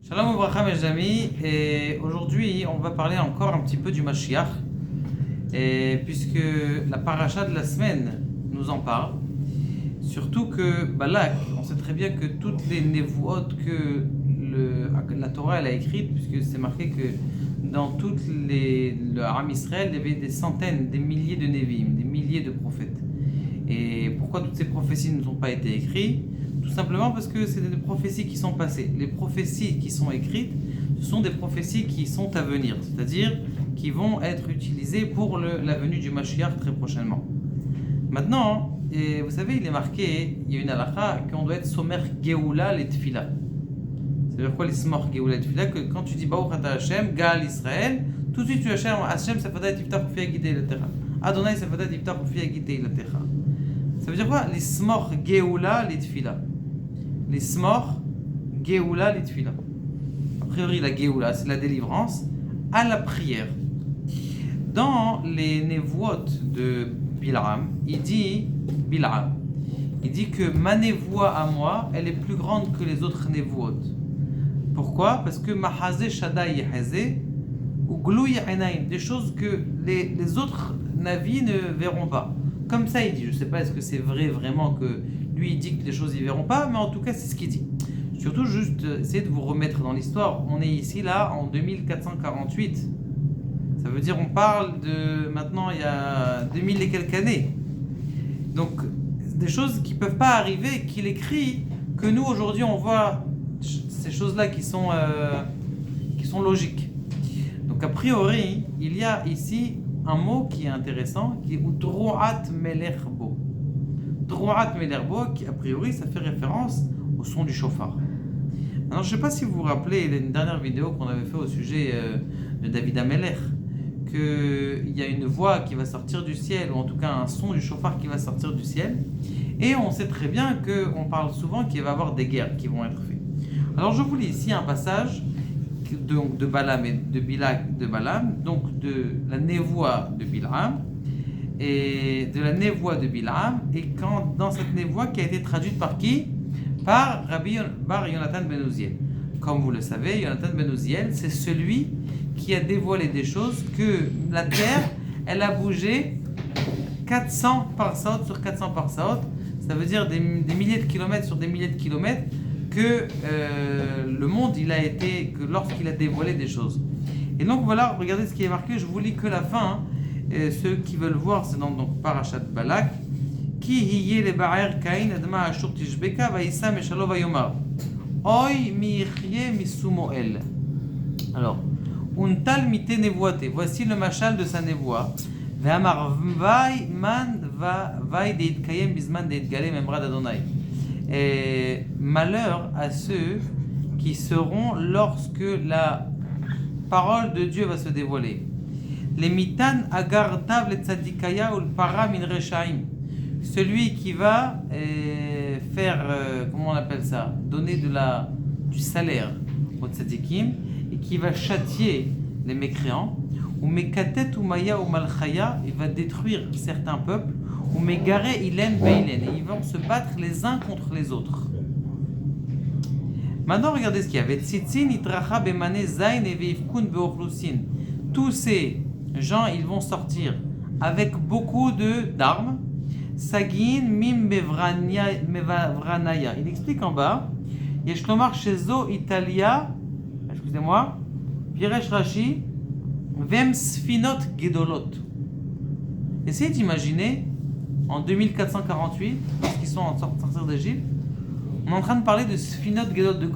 Shalom Obracha mes amis, et aujourd'hui on va parler encore un petit peu du Mashiach, et puisque la paracha de la semaine nous en parle, surtout que Balak, on sait très bien que toutes les névuot que la Torah elle a écrites, puisque c'est marqué que dans toutes le Ham Israël il y avait des centaines, des milliers de Nevi'im, des milliers de prophètes. Et pourquoi toutes ces prophéties ne ont pas été écrites? Tout simplement parce que c'est des prophéties qui sont passées. Les prophéties qui sont écrites, ce sont des prophéties qui sont à venir, c'est-à-dire qui vont être utilisées pour la venue du Mashiach très prochainement. Maintenant, et vous savez, il est marqué, il y a une halakha qu'on doit être somer Geoula les Tfila. Ça veut dire quoi les somer Geoula les Tfila? Que quand tu dis Baruch Ata Hashem, Gaal Israël, tout de suite tu Hashem, ça fadat yiftach ufi agitei l'terra. Adonai, ça fadat yiftach ufi agitei l'terra. Ça veut dire quoi? Les smor Geoula les Tfila. Les smor Geoula les Tfila. A priori, la Geoula, c'est la délivrance à la prière. Dans les névoot de Bil'am, il dit que ma névoie à moi, elle est plus grande que les autres névoot. Pourquoi? Parce que Mahazé Shaddai Yehazé ou Glou Ye'enaim, des choses que les autres navis ne verront pas. Comme ça, il dit. Je ne sais pas est-ce que c'est vrai vraiment que lui il dit que les choses ils verront pas, mais en tout cas c'est ce qu'il dit. Surtout juste essayer de vous remettre dans l'histoire. On est ici là en 2448. Ça veut dire on parle de maintenant il y a 2000 et quelques années. Donc des choses qui peuvent pas arriver, qu'il écrit, que nous aujourd'hui on voit ces choses-là qui sont logiques. Donc a priori il y a ici un mot qui est intéressant, qui est Udroat Melerbo. Droat Melerbo, qui a priori ça fait référence au son du chauffard. Alors je ne sais pas si vous vous rappelez d'une dernière vidéo qu'on avait fait au sujet de David Ameler, qu'il y a une voix qui va sortir du ciel, ou en tout cas un son du chauffard qui va sortir du ciel, et on sait très bien qu'on parle souvent qu'il va y avoir des guerres qui vont être faites. Alors je vous lis ici un passage donc, de Balaam et de Bilak de Balaam, donc de la névoie de Bil'am, et de la névoie de Bil'am, et dans cette névoie qui a été traduite par qui? Par Rabbi Bar Yonatan ben Uziel. Comme vous le savez, Yonatan ben Uziel, c'est celui qui a dévoilé des choses que la terre, elle a bougé 400 parsaot sur 400 parsaot, ça veut dire des milliers de kilomètres sur des milliers de kilomètres, que le monde, que lorsqu'il a dévoilé des choses. Et donc voilà, regardez ce qui est marqué, je vous lis que la fin, ceux qui veulent voir, c'est dans donc Parashat Balak, Ki hiye le ba'er kain adma ashur tishbeka va'isa meshalo vayomar Oy mi yichye misumoel. Alors, untal mite nevoate, voici le machal de sa névoie. Ve'amar vay man vay deitkayem bizman deitgalem emrad Adonai. Et malheur à ceux qui seront lorsque la parole de Dieu va se dévoiler. Les mitan agartav le tzadikaya ou le para min reshaim. Celui qui va faire, comment on appelle ça, donner du salaire aux tzadikim et qui va châtier les mécréants. Ou mekatet ou maya ou malchaya, il va détruire certains peuples. Ou megare ilen beilen, et ils vont se battre les uns contre les autres. Maintenant, regardez ce qu'il y avait. Tzitzin itracha bemane zain et veifkun beochlusin. Tous ces gens, ils vont sortir avec beaucoup d'armes. Sagin mim mevranaya. Il explique en bas. Yeshlomar shezo Italia. Excusez-moi. Piresh Rashi. Vem sfinot gedolot. Essayez d'imaginer en 2448, lorsqu'ils sont en sortir d'Égypte, on est en train de parler de sfinot gedolot, de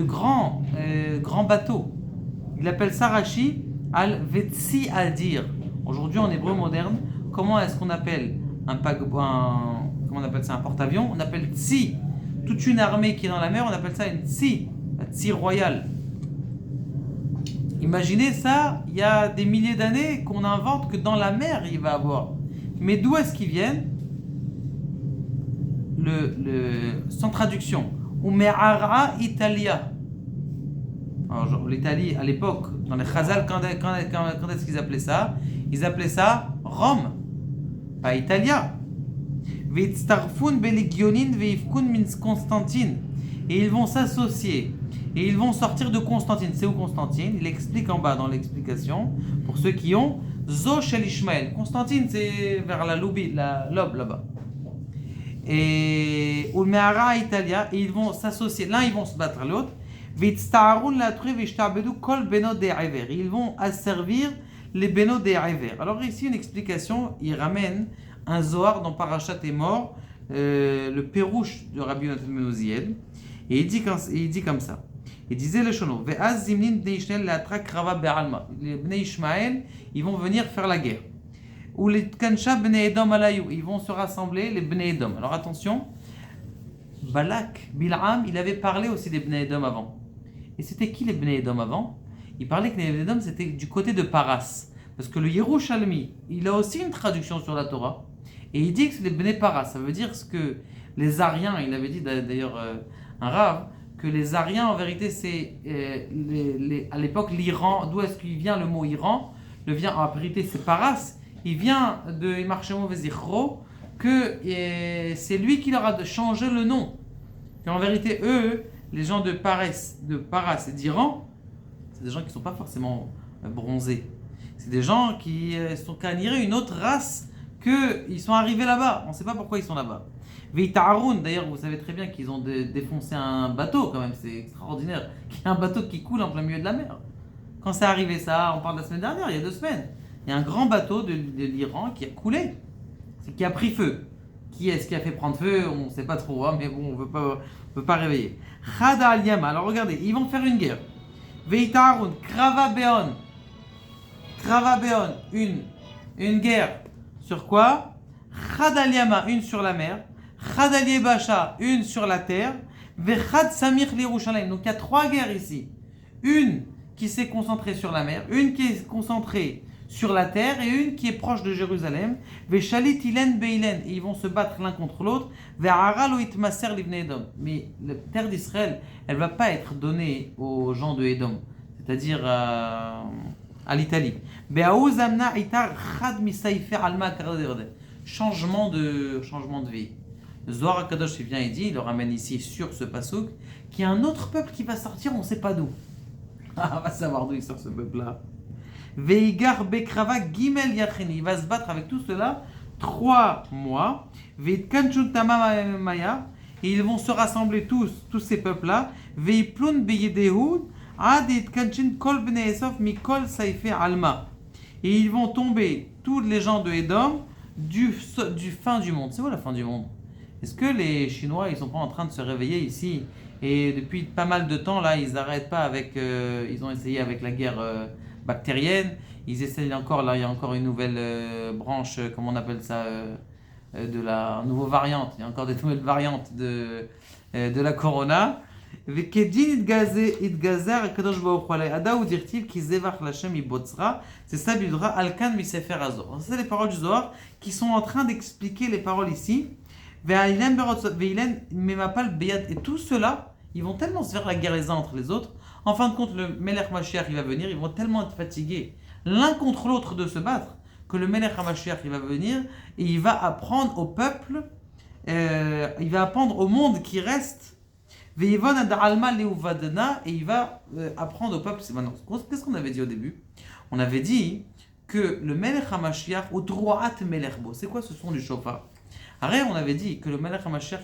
grands bateaux. Il appelle ça Rashi al-vetsi al-dir. Aujourd'hui en hébreu moderne, comment est-ce qu'on appelle comment on appelle ça, un porte-avions? On appelle tsi. Toute une armée qui est dans la mer, on appelle ça une tsi, la tsi royale. Imaginez ça, il y a des milliers d'années qu'on invente que dans la mer il va avoir. Mais d'où est-ce qu'ils viennent? Sans traduction. Ume'ara Italia. Alors, l'Italie, à l'époque, dans les Chazal, quand est-ce qu'ils appelaient ça? Ils appelaient ça Rome, pas Italia. Ve'itstarfun beligionin ve'ifkun min Constantine. et ils vont s'associer et ils vont sortir de Constantine. C'est où Constantine? Il explique en bas dans l'explication pour ceux qui ont Zo Shel Ishmael. Constantine, c'est vers la Lobe là-bas. Et Ulmeara Italia, et ils vont s'associer. L'un, ils vont se battre à l'autre. Ils vont asservir les Beno des Aiver. Alors ici une explication, il ramène un Zohar dans Parashat est mort, le Pérouche de Rabbi Yonatan ben Uziel, et il dit comme ça. Il disait le Shono, les Bnei Ishmael, ils vont venir faire la guerre. Ou les Kansha Bnei Edom Alayou, ils vont se rassembler, les Bnei Edom. Alors attention, Balak, Bil'am, il avait parlé aussi des Bnei Edom avant. Et c'était qui les Bnei Edom avant? Il parlait que les Bnei Edom c'était du côté de Paras. Parce que le Yerushalmi, il a aussi une traduction sur la Torah. Et il dit que c'est les Bnei Paras. Ça veut dire ce que les Ariens, il avait dit d'ailleurs un Rav, que les Ariens en vérité c'est à l'époque l'Iran. D'où est-ce qu'il vient le mot Iran? En vérité c'est Paras. Il vient de Imarchemo Vezichro, que c'est lui qui leur a changé le nom. Et en vérité, eux, les gens de Paras et d'Iran, c'est des gens qui ne sont pas forcément bronzés. C'est des gens qui sont canirés une autre race qu'ils sont arrivés là-bas. On ne sait pas pourquoi ils sont là-bas. Veitaroun, d'ailleurs, vous savez très bien qu'ils ont défoncé un bateau quand même. C'est extraordinaire qu'il y ait un bateau qui coule en plein milieu de la mer. Quand c'est arrivé ça, on parle de la semaine dernière, il y a 2 semaines. Il y a un grand bateau de l'Iran qui a coulé, qui a pris feu. Qui est-ce qui a fait prendre feu? On ne sait pas trop, hein, mais bon, on ne veut pas réveiller. Khada al-Yama, alors regardez, ils vont faire une guerre. Veitarun, Krava Beon, une guerre sur quoi? Khada al-Yama, une sur la mer. Khada al-Yebasha, une sur la terre. Vechad Samir l'Yerushalayim. Donc il y a 3 guerres ici. Une qui s'est concentrée sur la mer, une qui est concentrée sur la terre et une qui est proche de Jérusalem. Veshalit Ilen Beilen, et ils vont se battre l'un contre l'autre. Ve'ara lo itmaser livnei Edom. Mais la terre d'Israël, elle va pas être donnée aux gens de Edom, c'est-à-dire à l'Italie. Be'aouz amna itar chad misaifer alma karaderde. Changement de vie. Le Zohar HaKadosh il vient et dit, il le ramène ici sur ce pasouk, qu'il y a un autre peuple qui va sortir, on ne sait pas d'où. On va savoir d'où il sort ce peuple-là. Veigar bekrava gimel yachini. Il va se battre avec tout cela 3 mois. Veitkanchun tamama maya. Et ils vont se rassembler tous ces peuples-là. Veiplun beyedehud ad itkanchin kol bnei Esav mikol saife alma. Et ils vont tomber tous les gens de Édom du fin du monde. C'est où la fin du monde? Est-ce que les Chinois ils sont pas en train de se réveiller ici? Et depuis pas mal de temps là, ils n'arrêtent pas avec. Ils ont essayé avec la guerre bactérienne. Ils essayent encore là. Il y a encore une nouvelle branche, comment on appelle ça, de la nouveau variante. Il y a encore des nouvelles variantes de la corona. C'est ça les paroles du Zohar qui sont en train d'expliquer les paroles ici. Et tout cela, ils vont tellement se faire la guerre les uns entre les autres. En fin de compte, le Melech Mashiach il va venir, ils vont tellement être fatigués l'un contre l'autre de se battre que le Melech Mashiach il va venir et il va apprendre au peuple, il va apprendre au monde qui reste. Et il va apprendre au peuple. Qu'est-ce qu'on avait dit au début? On avait dit que le Melech HaMashiach ou Droat Melech Bo, c'est quoi ce son du chauffard? Arrête, on avait dit que le Melech HaMashiach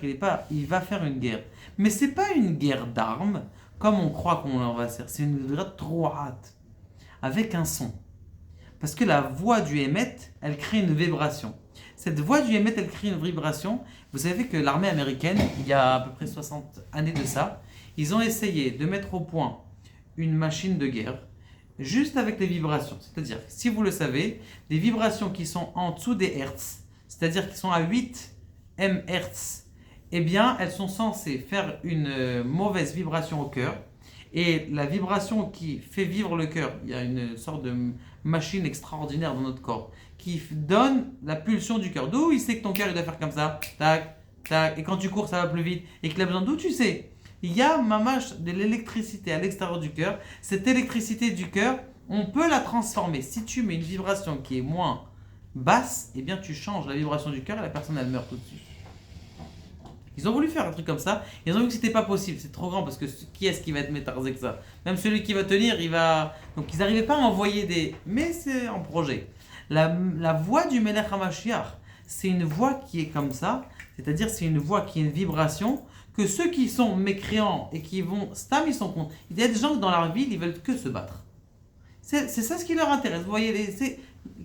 il va faire une guerre, mais c'est pas une guerre d'armes comme on croit qu'on en va faire. C'est une guerre Droat avec un son, parce que la voix du Hémet elle crée une vibration. Cette voix du Hémet, elle crée une vibration. Vous savez que l'armée américaine, il y a à peu près 60 années de ça, ils ont essayé de mettre au point une machine de guerre juste avec les vibrations. C'est-à-dire, si vous le savez, des vibrations qui sont en dessous des Hertz, c'est-à-dire qui sont à 8 MHz, eh bien, elles sont censées faire une mauvaise vibration au cœur. Et la vibration qui fait vivre le cœur, il y a une sorte de machine extraordinaire dans notre corps qui donne la pulsion du cœur. D'où il sait que ton cœur il doit faire comme ça, tac, tac, et quand tu cours ça va plus vite, et qu'il a besoin, d'où tu sais? Il y a de l'électricité à l'extérieur du cœur. Cette électricité du cœur, on peut la transformer. Si tu mets une vibration qui est moins basse, eh bien tu changes la vibration du cœur et la personne elle meurt tout de suite. Ils ont voulu faire un truc comme ça, ils ont vu que c'était pas possible, c'est trop grand parce que qui est-ce qui va être métarzé que ça? Même celui qui va tenir, il va. Donc ils n'arrivaient pas à envoyer des. Mais c'est en projet. La voix du Melech HaMashiach, c'est une voix qui est comme ça, c'est-à-dire c'est une voix qui est une vibration que ceux qui sont mécréants et qui vont. Stam, ils sont contre. Il y a des gens dans leur ville, ils veulent que se battre. C'est ça ce qui leur intéresse. Vous voyez,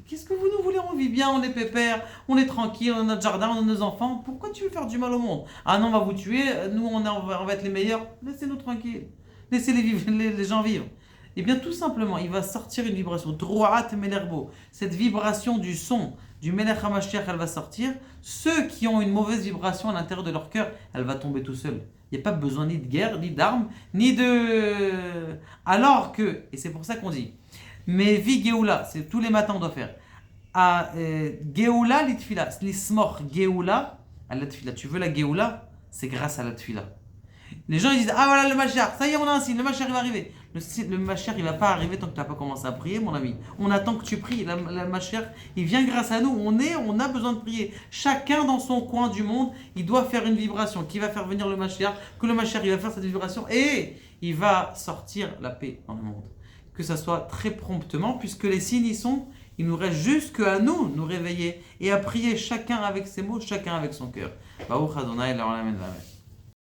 qu'est-ce que vous nous voulez? On vit bien, on est pépère, on est tranquille, on a notre jardin, on a nos enfants. Pourquoi tu veux faire du mal au monde? Ah non, on va vous tuer, nous on va être les meilleurs. Laissez-nous tranquilles. Laissez les gens vivre. Eh bien, tout simplement, il va sortir une vibration. Droat Melerbo. Cette vibration du son du Melech HaMashiach, elle va sortir. Ceux qui ont une mauvaise vibration à l'intérieur de leur cœur, elle va tomber tout seul. Il n'y a pas besoin ni de guerre, ni d'armes, ni de. Alors que, et c'est pour ça qu'on dit, mais vi Geoula, c'est tous les matins on doit faire. À Geoula litfila, l'ismor Geoula, à la tfila. Tu veux la Geoula? C'est grâce à la tfila. Les gens ils disent ah voilà le Mashiach, ça y est on a un signe, le Mashiach il va arriver. Le Mashiach il va pas arriver tant que tu n'as pas commencé à prier mon ami. On attend que tu pries, le Mashiach il vient grâce à nous, on a besoin de prier. Chacun dans son coin du monde, il doit faire une vibration qui va faire venir le Mashiach, que le Mashiach il va faire cette vibration et il va sortir la paix dans le monde. Que ça soit très promptement puisque les signes y sont, il nous reste juste qu'à nous réveiller et à prier chacun avec ses mots, chacun avec son cœur. Baruch Adonai, la